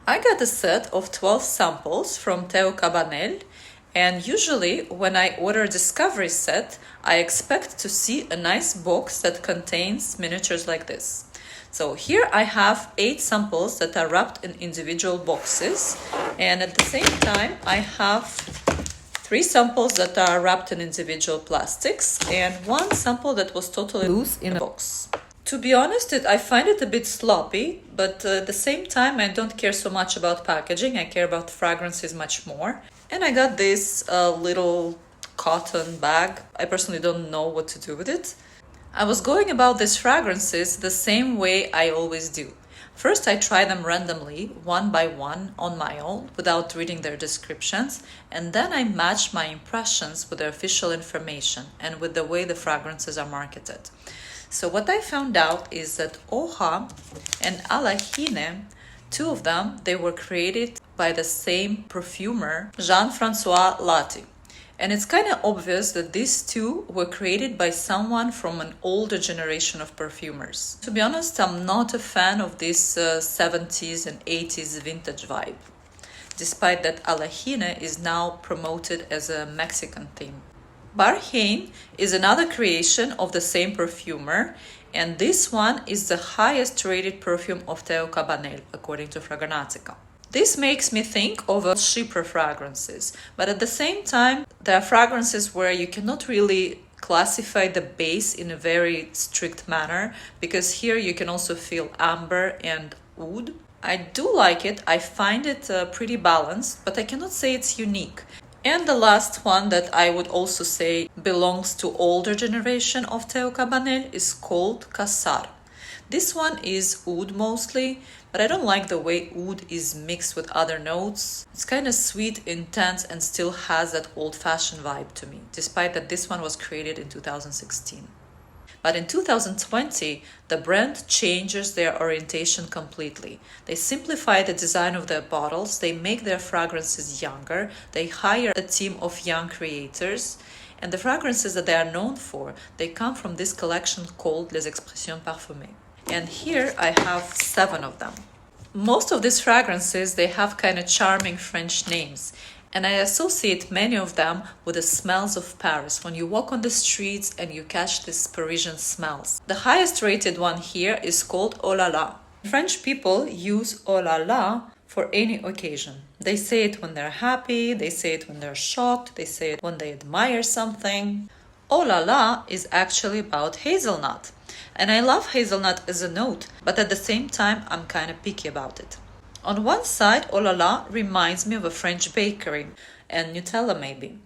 I got a set of 12 samples from Teo Cabanel, and usually when I order a discovery set, I expect to see a nice box that contains miniatures like this. So here I have 8 samples that are wrapped in individual boxes, and at the same time I have 3 samples that are wrapped in individual plastics and 1 sample that was totally loose in a box. To be honest, I find it a bit sloppy, but at the same time I don't care so much about packaging, I care about fragrances much more. And I got this little cotton bag. I personally don't know what to do with it. I was going about these fragrances the same way I always do. First, I try them randomly, one by one, on my own, without reading their descriptions, and then I match my impressions with the official information and with the way the fragrances are marketed. So what I found out is that Hoja and ALAHINE, 2 of them, they were created by the same perfumer, Jean-François Lati. And it's kind of obvious that these 2 were created by someone from an older generation of perfumers. To be honest, I'm not a fan of this 70s and 80s vintage vibe, despite that ALAHINE is now promoted as a Mexican theme. BARKHANE is another creation of the same perfumer, and this one is the highest rated perfume of Teo Cabanel, according to Fragrantica. This makes me think of cheaper fragrances, but at the same time, there are fragrances where you cannot really classify the base in a very strict manner, because here you can also feel amber and oud. I do like it, I find it pretty balanced, but I cannot say it's unique. And the last one that I would also say belongs to older generation of Teo Cabanel is called KASAR. This one is oud mostly, but I don't like the way oud is mixed with other notes. It's kind of sweet, intense, and still has that old-fashioned vibe to me, despite that this one was created in 2016. But in 2020, the brand changes their orientation completely. They simplify the design of their bottles, they make their fragrances younger, they hire a team of young creators, and the fragrances that they are known for, they come from this collection called Les Expressions Parfumées. And here I have 7 of them. Most of these fragrances, they have kind of charming French names, and I associate many of them with the smells of Paris, when you walk on the streets and you catch these Parisian smells. The highest rated one here is called Olalla. French people use Olalla for any occasion. They say it when they're happy, they say it when they're shocked, they say it when they admire something. Olalla is actually about hazelnut. And I love hazelnut as a note, but at the same time, I'm kind of picky about it. On one side, Olalla reminds me of a French bakery, and Nutella maybe.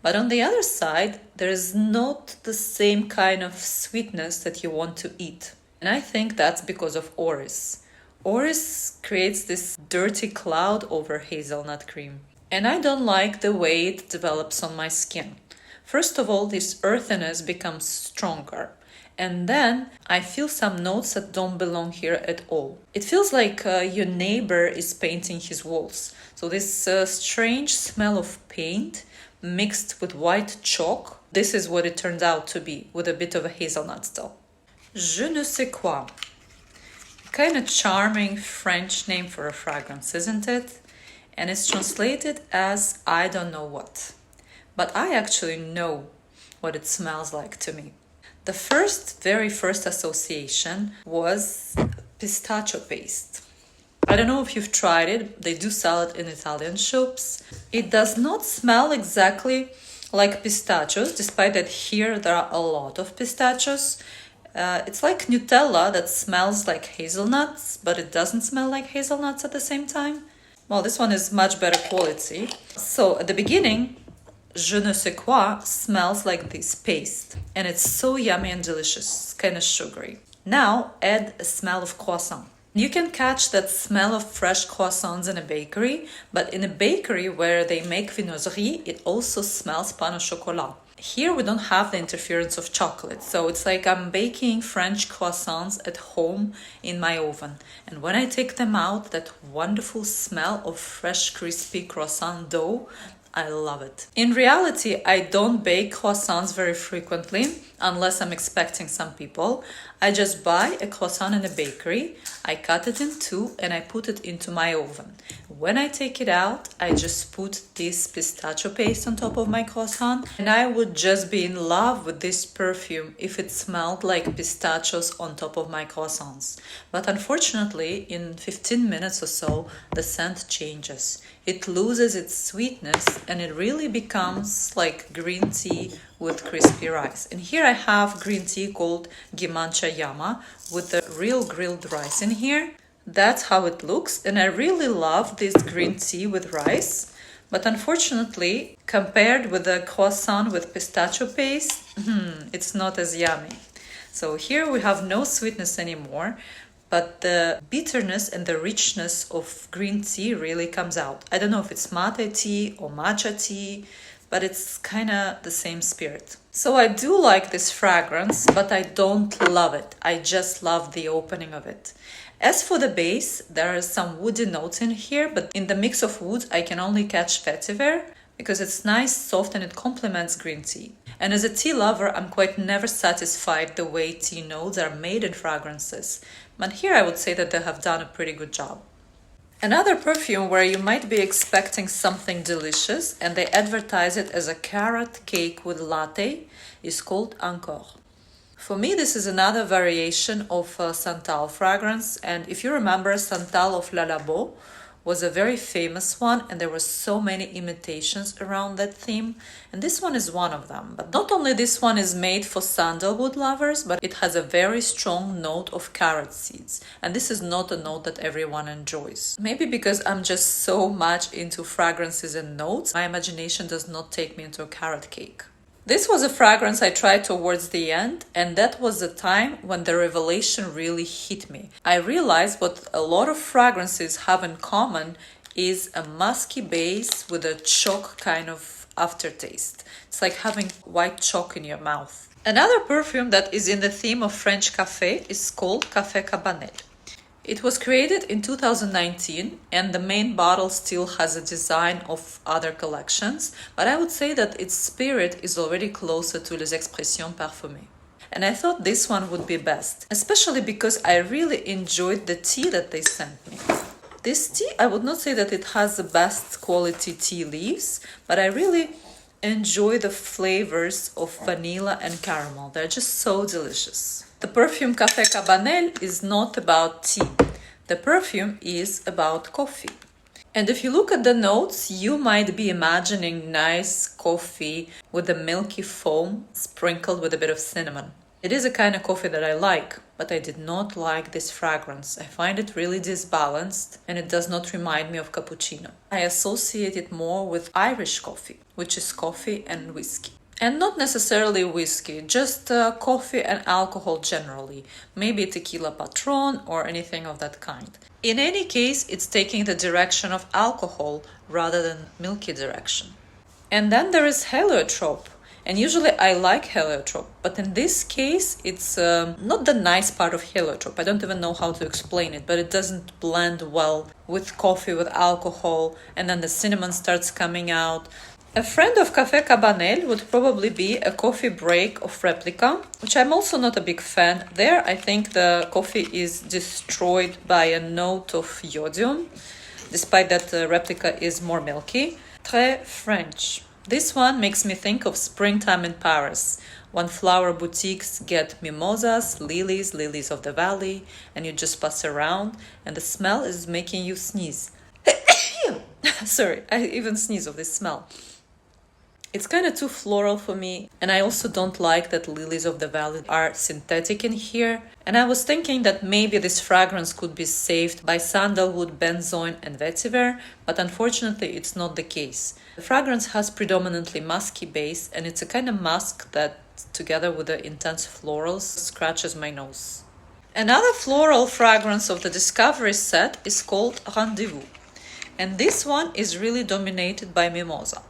But on the other side, there is not the same kind of sweetness that you want to eat. And I think that's because of Orris. Orris creates this dirty cloud over hazelnut cream. And I don't like the way it develops on my skin. First of all, this earthiness becomes stronger. And then I feel some notes that don't belong here at all. It feels like your neighbor is painting his walls. So this strange smell of paint mixed with white chalk, this is what it turned out to be, with a bit of a hazelnut still. Je ne sais quoi. Kind of charming French name for a fragrance, isn't it? And it's translated as I don't know what. But I actually know what it smells like to me. The very first association was pistachio paste. I don't know if you've tried it, they do sell it in Italian shops. It does not smell exactly like pistachios, despite that here there are a lot of pistachios. It's like Nutella that smells like hazelnuts, but it doesn't smell like hazelnuts at the same time. Well, this one is much better quality. So at the beginning, Je ne sais quoi smells like this paste, and it's so yummy and delicious, kind of sugary. Now add a smell of croissant. You can catch that smell of fresh croissants in a bakery, but in a bakery where they make viennoiserie, it also smells pain au chocolat. Here we don't have the interference of chocolate, so it's like I'm baking French croissants at home in my oven. And when I take them out, that wonderful smell of fresh crispy croissant dough, I love it. In reality, I don't bake croissants very frequently, unless I'm expecting some people. I just buy a croissant in a bakery, I cut it in two, and I put it into my oven. When I take it out, I just put this pistachio paste on top of my croissant, and I would just be in love with this perfume if it smelled like pistachios on top of my croissants. But unfortunately, in 15 minutes or so, the scent changes. It loses its sweetness and it really becomes like green tea with crispy rice. And here I have green tea called Gimancha Yama with the real grilled rice in here. That's how it looks, and I really love this green tea with rice. But unfortunately, compared with the croissant with pistachio paste, it's not as yummy. So here we have no sweetness anymore, but the bitterness and the richness of green tea really comes out. I don't know if it's mate tea or matcha tea, but it's kind of the same spirit. So I do like this fragrance, but I don't love it. I just love the opening of it. As for the base, there are some woody notes in here, but in the mix of woods, I can only catch vetiver because it's nice, soft, and it complements green tea. And as a tea lover, I'm quite never satisfied the way tea notes are made in fragrances. But here I would say that they have done a pretty good job. Another perfume where you might be expecting something delicious and they advertise it as a carrot cake with latte is called Ankur. For me, this is another variation of Santal fragrance, and if you remember, Santal of Lalabo was a very famous one, and there were so many imitations around that theme, and this one is one of them. But not only this one is made for sandalwood lovers, but it has a very strong note of carrot seeds, and this is not a note that everyone enjoys. Maybe because I'm just so much into fragrances and notes, my imagination does not take me into a carrot cake. This was a fragrance I tried towards the end, and that was the time when the revelation really hit me. I realized what a lot of fragrances have in common is a musky base with a chalk kind of aftertaste. It's like having white chalk in your mouth. Another perfume that is in the theme of French café is called Café Cabanelle. It was created in 2019, and the main bottle still has a design of other collections, but I would say that its spirit is already closer to Les Expressions Parfumées. And I thought this one would be best, especially because I really enjoyed the tea that they sent me. This tea, I would not say that it has the best quality tea leaves, but I really enjoy the flavors of vanilla and caramel. They're just so delicious. The perfume Café Cabanelle is not about tea. The perfume is about coffee. And if you look at the notes, you might be imagining nice coffee with a milky foam sprinkled with a bit of cinnamon. It is a kind of coffee that I like, but I did not like this fragrance. I find it really disbalanced and it does not remind me of cappuccino. I associate it more with Irish coffee, which is coffee and whiskey. And not necessarily whiskey, just coffee and alcohol generally, maybe tequila patron or anything of that kind. In any case, it's taking the direction of alcohol rather than milky direction. And then there is heliotrope. And usually I like heliotrope, but in this case, it's not the nice part of heliotrope. I don't even know how to explain it, but it doesn't blend well with coffee, with alcohol, and then the cinnamon starts coming out. A friend of Café Cabanel would probably be a coffee break of Replica, which I'm also not a big fan. There, I think the coffee is destroyed by a note of iodium, despite that the Replica is more milky. Très French. This one makes me think of springtime in Paris, when flower boutiques get mimosas, lilies of the valley, and you just pass around, and the smell is making you sneeze. Sorry, I even sneeze of this smell. It's kind of too floral for me, and I also don't like that lilies of the valley are synthetic in here. And I was thinking that maybe this fragrance could be saved by sandalwood, benzoin and vetiver, but unfortunately it's not the case. The fragrance has predominantly musky base, and it's a kind of musk that, together with the intense florals, scratches my nose. Another floral fragrance of the Discovery set is called Rendezvous, and this one is really dominated by mimosa.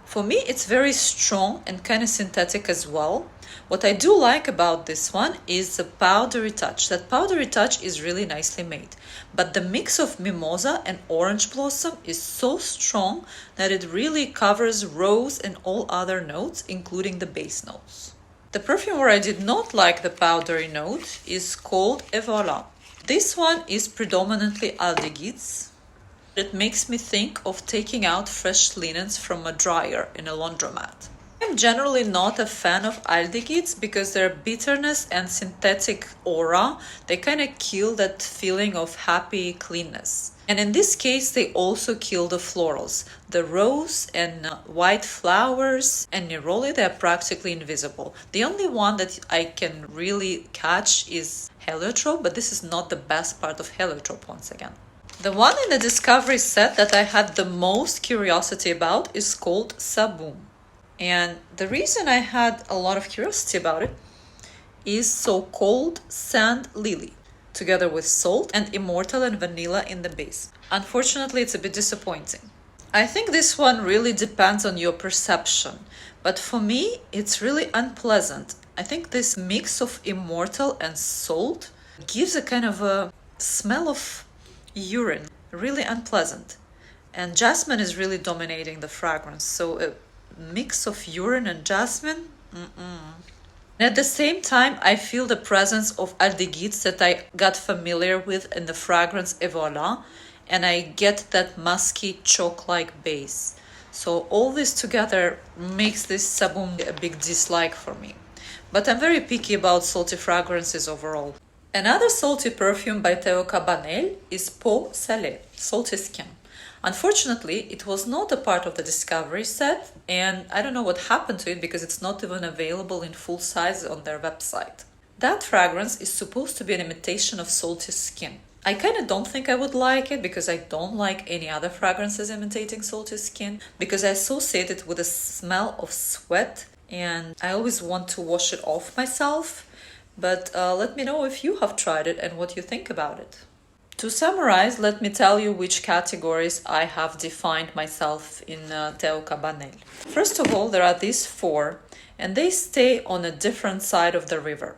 For me, it's very strong and kind of synthetic as well. What I do like about this one is the powdery touch. That powdery touch is really nicely made. But the mix of mimosa and orange blossom is so strong that it really covers rose and all other notes, including the base notes. The perfume where I did not like the powdery note is called Evola. This one is predominantly aldehydes. It makes me think of taking out fresh linens from a dryer in a laundromat. I'm generally not a fan of aldehydes because their bitterness and synthetic aura, they kind of kill that feeling of happy cleanness. And in this case, they also kill the florals. The rose and white flowers and neroli, they're practically invisible. The only one that I can really catch is heliotrope, but this is not the best part of heliotrope once again. The one in the discovery set that I had the most curiosity about is called BOUM. And the reason I had a lot of curiosity about it is so-called sand lily, together with salt and immortal and vanilla in the base. Unfortunately, it's a bit disappointing. I think this one really depends on your perception, but for me, it's really unpleasant. I think this mix of immortal and salt gives a kind of a smell of urine, really unpleasant. And jasmine is really dominating the fragrance, so a mix of urine and jasmine, And at the same time, I feel the presence of aldehydes that I got familiar with in the fragrance Evola, and I get that musky chalk-like base. So all this together makes this BOUM a big dislike for me. But I'm very picky about salty fragrances overall. Another salty perfume by Teo Cabanel is Peau Salée, Salty Skin. Unfortunately, it was not a part of the discovery set, and I don't know what happened to it because it's not even available in full size on their website. That fragrance is supposed to be an imitation of Salty Skin. I kind of don't think I would like it because I don't like any other fragrances imitating Salty Skin because I associate it with a smell of sweat and I always want to wash it off myself. But let me know if you have tried it and what you think about it. To summarize, let me tell you which categories I have defined myself in Teo Cabanel. First of all, there are these four, and they stay on a different side of the river.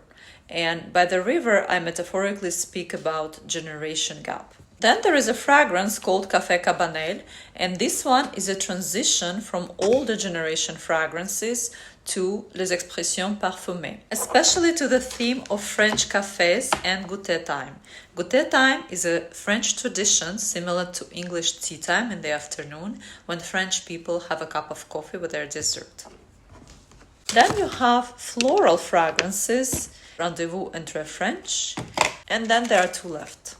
And by the river, I metaphorically speak about generation gap. Then there is a fragrance called Café Cabanelle, and this one is a transition from older generation fragrances to les expressions parfumées, especially to the theme of French cafés and goûter time. Goûter time is a French tradition similar to English tea time in the afternoon when French people have a cup of coffee with their dessert. Then you have floral fragrances, Rendezvous and TRÈS French, and then there are two left.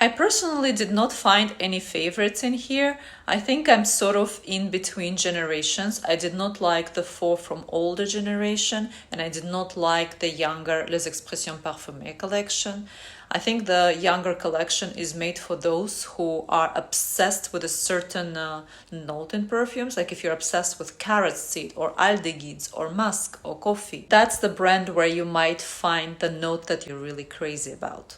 I personally did not find any favorites in here. I think I'm sort of in between generations. I did not like the four from older generation and I did not like the younger Les Expressions Parfumées collection. I think the younger collection is made for those who are obsessed with a certain note in perfumes. Like if you're obsessed with carrot seed or aldehydes or musk or coffee, that's the brand where you might find the note that you're really crazy about.